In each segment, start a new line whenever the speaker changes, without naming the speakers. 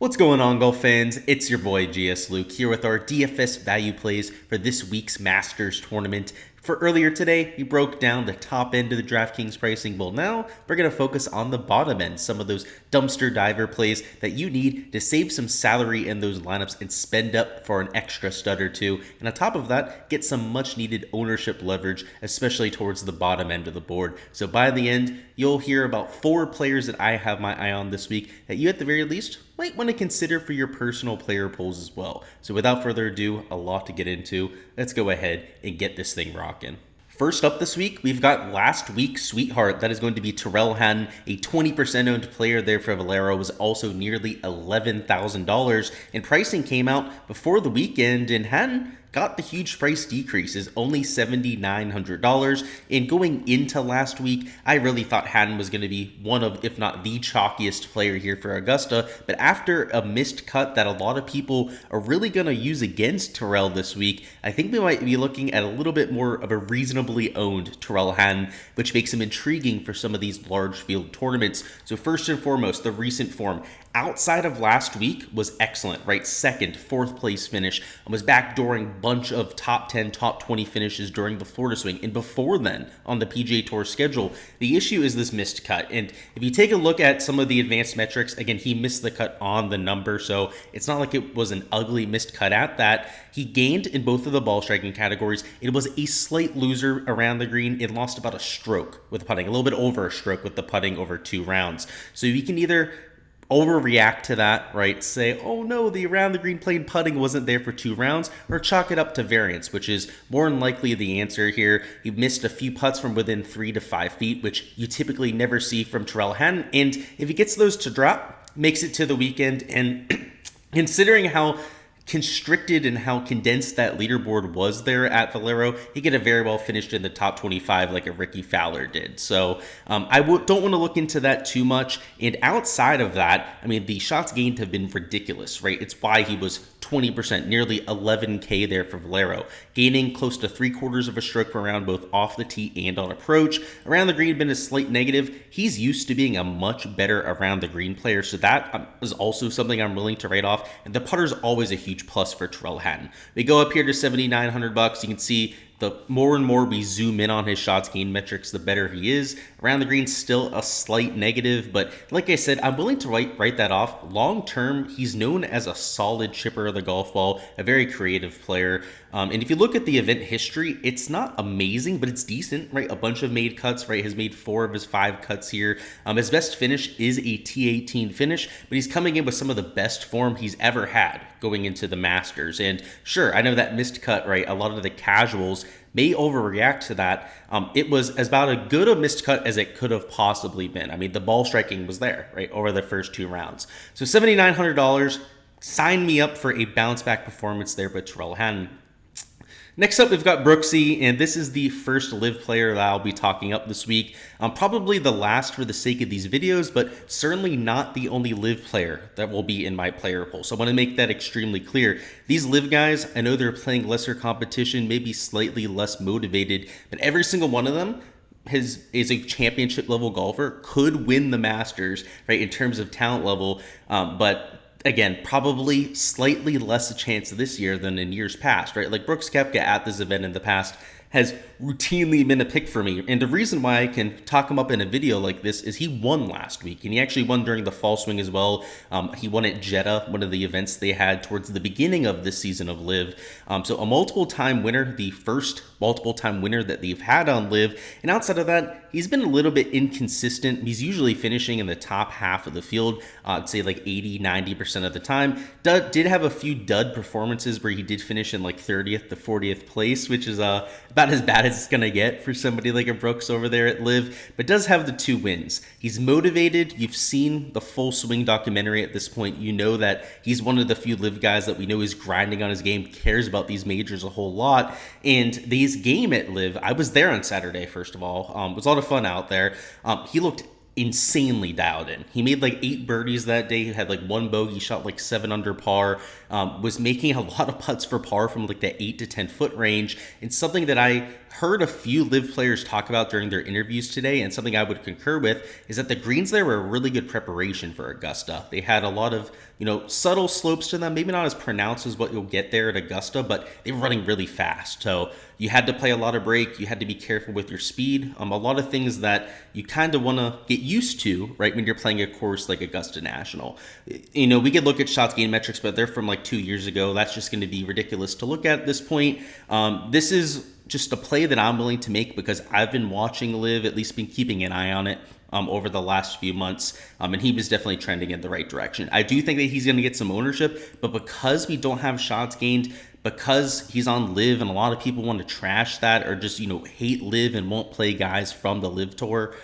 What's going on, golf fans? It's your boy Gsluke here with our DFS value plays for this week's Masters tournament. For earlier today, we broke down the top end of the Draftkings pricing. Well, now we're going to focus on the bottom end, some of those dumpster diver plays that you need to save some salary in those lineups and spend up for an extra stud or two. And on top of that, get some much needed ownership leverage, especially towards the bottom end of the board. So by the end, you'll hear about 4 players that I have my eye on this week that you at the very least might want to consider for your personal player pools as well. So without further ado, a lot to get into. Let's go ahead and get this thing rocking. First up this week, we've got last week's sweetheart. That is going to be Tyrell Han, a 20% owned player there for Valero, was also nearly $11,000. And pricing came out before the weekend, and Han got the huge price decreases, only $7,900. And going into last week, I really thought Han was going to be one of, if not the chalkiest player here for Augusta. But after a missed cut that a lot of people are really going to use against Tyrell this week, I think we might be looking at a little bit more of a reasonably owned Tyrell Han, which makes him intriguing for some of these large field tournaments. So first and foremost, the recent form outside of last week was excellent, right? Second, fourth place finish, and was backdooring bunch of top 10, top 20 finishes during the Florida swing, and before then on the PGA Tour schedule. The issue is this missed cut, and if you take a look at some of the advanced metrics, again, he missed the cut on the number, so it's not like it was an ugly missed cut at that. He gained in both of the ball striking categories. It was a slight loser around the green. It lost about a stroke with putting, a little bit over a stroke with the putting over 2 rounds. So you can either overreact to that, right? Say, oh no, the around the green plane putting wasn't there for 2 rounds, or chalk it up to variance, which is more than likely the answer here. He missed a few putts from within 3 to 5 feet, which you typically never see from Tyrell Han. And if he gets those to drop, makes it to the weekend. And considering how constricted and how condensed that leaderboard was there at Valero, he could have very well finished in the top 25 like a Ricky Fowler did. So I don't want to look into that too much. And outside of that, I mean, the shots gained have been ridiculous, right? It's why he was 20%, nearly 11K there for Valero, gaining close to 3/4 of a stroke per round, both off the tee and on approach. Around the green had been a slight negative. He's used to being a much better around the green player, so that is also something I'm willing to write off. And the putter's always a huge plus for Tyrell Han. We go up here to $7,900. You can see the more and more we zoom in on his shots gained metrics, the better he is. Around the green, still a slight negative, but like I said, I'm willing to write that off. Long term, he's known as a solid chipper of the golf ball, a very creative player. And if you look at the event history, it's not amazing, but it's decent, right? A bunch of made cuts, right? Has made 4 of his 5 cuts here. His best finish is a T18 finish, but he's coming in with some of the best form he's ever had going into the Masters. And sure, I know that missed cut, right? A lot of the casuals may overreact to that. It was about as good a missed cut as it could have possibly been. I mean, the ball striking was there, right, over the first 2 rounds. So $7,900, sign me up for a bounce back performance there by Tyrell Han. Next up, we've got Brooksy, and this is the first live player that I'll be talking up this week. Probably the last for the sake of these videos, but certainly not the only live player that will be in my player pool. So I want to make that extremely clear. These live guys, I know they're playing lesser competition, maybe slightly less motivated, but every single one of them is a championship level golfer, could win the Masters, right, in terms of talent level, but again, probably slightly less a chance this year than in years past, right? Like Brooks Koepka at this event in the past has routinely been a pick for me. And the reason why I can talk him up in a video like this is he won last week, and he actually won during the fall swing as well. He won at Jeddah, one of the events they had towards the beginning of this season of Live. So a multiple-time winner, the first multiple-time winner that they've had on Live. And outside of that, he's been a little bit inconsistent. He's usually finishing in the top half of the field, I'd say like 80-90% of the time. Did have a few dud performances where he did finish in like 30th to 40th place, which is about as bad as it's going to get for somebody like a Brooks over there at Live, but does have the 2 wins. He's motivated. You've seen the Full Swing documentary at this point. You know that he's one of the few Live guys that we know is grinding on his game, cares about these majors a whole lot. And these game at Live, I was there on Saturday, first of all. It was a lot of fun out there. He looked insanely dialed in. He made like 8 birdies that day. He had like 1 bogey, shot like 7 under par, was making a lot of putts for par from like the 8 to 10 foot range. And something that I heard a few live players talk about during their interviews today, and something I would concur with is that the greens there were a really good preparation for Augusta. They had a lot of, subtle slopes to them, maybe not as pronounced as what you'll get there at Augusta, but they were running really fast. So you had to play a lot of break. You had to be careful with your speed. A lot of things that you kind of want to get used to, right, when you're playing a course like Augusta National. We could look at shots gained metrics, but they're from like 2 years ago. That's just going to be ridiculous to look at this point. This is just a play that I'm willing to make because I've been watching Liv, at least been keeping an eye on it over the last few months, and he was definitely trending in the right direction. I do think that he's going to get some ownership, but because we don't have shots gained, because he's on Liv and a lot of people want to trash that or just, hate Liv and won't play guys from the Liv Tour,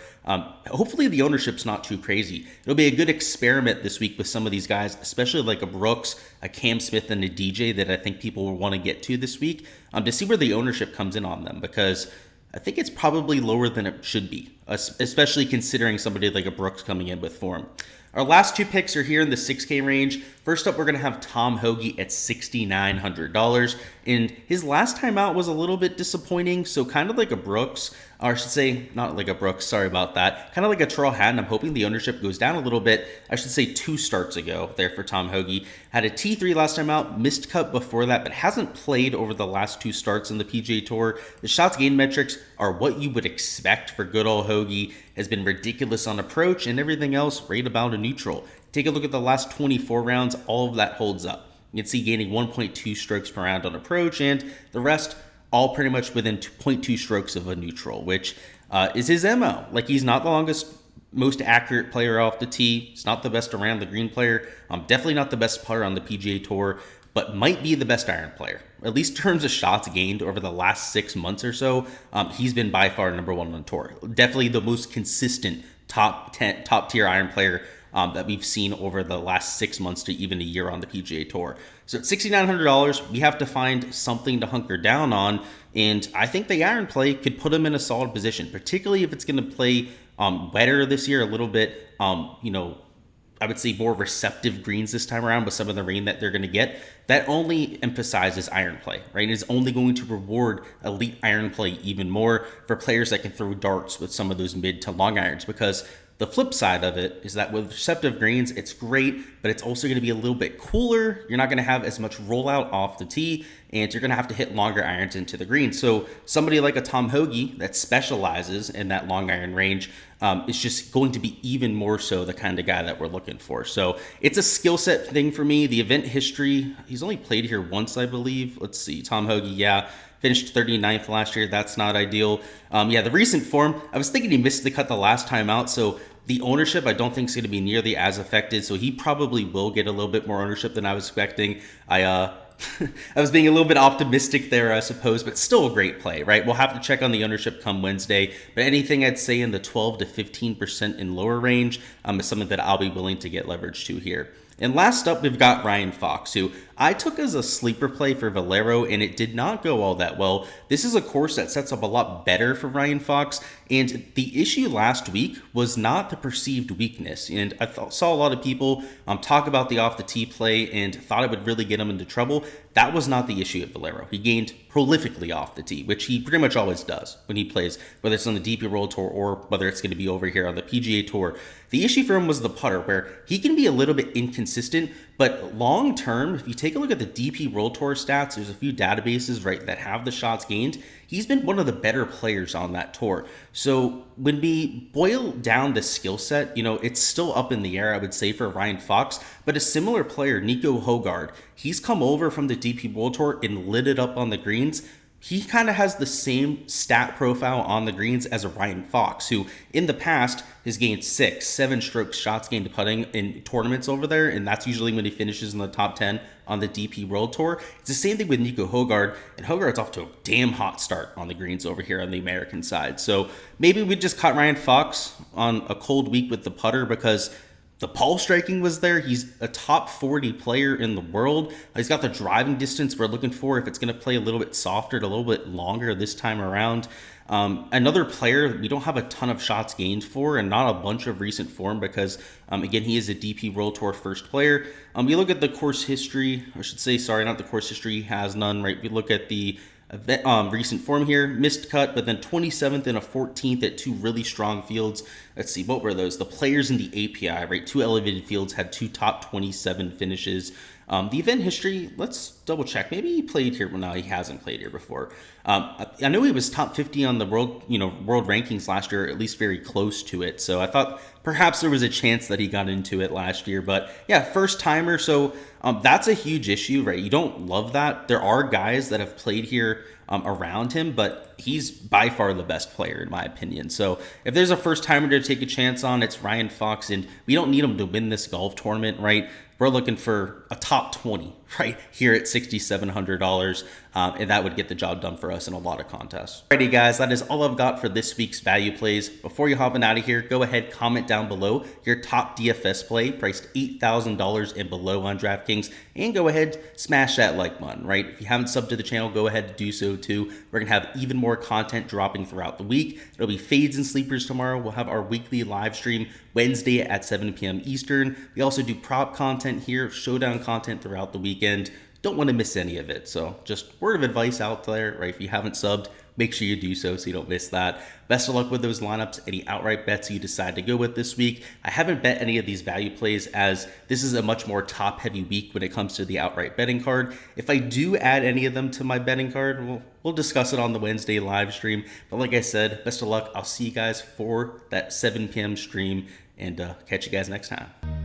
hopefully the ownership's not too crazy. It'll be a good experiment this week with some of these guys, especially like a Brooks, a Cam Smith, and a DJ that I think people will want to get to this week to see where the ownership comes in on them, because I think it's probably lower than it should be, especially considering somebody like a Brooks coming in with form. Our last two picks are here in the 6K range. First up, we're going to have Tom Hoagie at $6,900. And his last time out was a little bit disappointing. So kind of like a Brooks, or I should say, not like a Brooks, sorry about that. Kind of like a Tyrell Han. I'm hoping the ownership goes down a little bit. I should say 2 starts ago there for Tom Hoagie. Had a T3 last time out, missed cut before that, but hasn't played over the last 2 starts in the PGA Tour. The shots gained metrics are what you would expect for good old Hoagie. Has been ridiculous on approach, and everything else right about a neutral. Take a look at the last 24 rounds, all of that holds up. You can see gaining 1.2 strokes per round on approach, and the rest all pretty much within 0.2 strokes of a neutral, which is his MO. Like, he's not the longest, most accurate player off the tee. He's not the best around the green player. Definitely not the best putter on the PGA Tour, but might be the best iron player. At least in terms of shots gained over the last 6 months or so, he's been by far number 1 on tour. Definitely the most consistent top tier iron player that we've seen over the last 6 months to even a year on the PGA Tour. So at $6,900, we have to find something to hunker down on, and I think the iron play could put him in a solid position, particularly if it's going to play wetter this year, a little bit, I would say more receptive greens this time around with some of the rain that they're going to get. That only emphasizes iron play, right? It's only going to reward elite iron play even more for players that can throw darts with some of those mid to long irons, because the flip side of it is that with receptive greens, it's great, but it's also going to be a little bit cooler. You're not going to have as much rollout off the tee, and you're going to have to hit longer irons into the green. So somebody like a Tom Hoagie that specializes in that long iron range is just going to be even more so the kind of guy that we're looking for. So it's a skill set thing for me. The event history, he's only played here once, I believe. Let's see, Tom Hoagie, finished 39th last year. That's not ideal. The recent form, I was thinking he missed the cut the last time out, so the ownership I don't think is going to be nearly as affected, so he probably will get a little bit more ownership than I was expecting. I was being a little bit optimistic there, I suppose, but still a great play, right? We'll have to check on the ownership come Wednesday, but anything I'd say in the 12 to 15% in lower range is something that I'll be willing to get leverage to here. And last up, we've got Ryan Fox, who I took as a sleeper play for Valero, and it did not go all that well. This is a course that sets up a lot better for Ryan Fox, and the issue last week was not the perceived weakness. And I saw a lot of people talk about the off-the-tee play and thought it would really get him into trouble. That was not the issue at Valero. He gained prolifically off the tee, which he pretty much always does when he plays, whether it's on the DP World Tour or whether it's going to be over here on the PGA Tour. The issue for him was the putter, where he can be a little bit inconsistent, but long term, if you take a look at the DP World Tour stats, there's a few databases, right, that have the shots gained. He's been one of the better players on that tour. So when we boil down the skill set, it's still up in the air, I would say, for Ryan Fox. But a similar player, Nico Hoagie, he's come over from the DP World Tour and lit it up on the greens. He kind of has the same stat profile on the greens as a Ryan Fox, who in the past has gained 6, 7 strokes shots gained to putting in tournaments over there, and that's usually when he finishes in the top 10 on the DP World Tour. It's the same thing with Nico Hoagie, and Hogarth's off to a damn hot start on the greens over here on the American side. So maybe we just caught Ryan Fox on a cold week with the putter because the ball striking was there. He's a top 40 player in the world. He's got the driving distance we're looking for if it's going to play a little bit softer, a little bit longer this time around. Another player we don't have a ton of shots gained for and not a bunch of recent form because, again, he is a DP World Tour first player. You look at the course history, I should say, sorry, not the course history, he has none, right? We look at the recent form here, missed cut, but then 27th and a 14th at two really strong fields. Let's see, what were those? The players in the API, right? Two elevated fields had two top 27 finishes. The event history, let's double check. Maybe he played here. Well, no, he hasn't played here before. I know he was top 50 on the world rankings last year, at least very close to it. So I thought perhaps there was a chance that he got into it last year. But yeah, first timer. So that's a huge issue, right? You don't love that. There are guys that have played here around him, but he's by far the best player in my opinion. So if there's a first timer to take a chance on, it's Ryan Fox, and we don't need him to win this golf tournament, right? We're looking for a top 20 right here at $6,700, and that would get the job done for us in a lot of contests. Alrighty guys, that is all I've got for this week's value plays. Before you hopping out of here, go ahead, comment down below your top DFS play priced $8,000 and below on DraftKings, and go ahead, smash that like button, right? If you haven't subbed to the channel, go ahead and do so too. We're gonna have even more content dropping throughout the week. It'll be fades and sleepers tomorrow. We'll have our weekly live stream Wednesday at 7 p.m. Eastern. We also do prop content here, showdown content throughout the weekend. Don't want to miss any of it. So just word of advice out there, right? If you haven't subbed, make sure you do so you don't miss that. Best of luck with those lineups, any outright bets you decide to go with this week. I haven't bet any of these value plays as this is a much more top heavy week when it comes to the outright betting card. If I do add any of them to my betting card, we'll discuss it on the Wednesday live stream. But like I said, best of luck. I'll see you guys for that 7 p.m. stream, and catch you guys next time.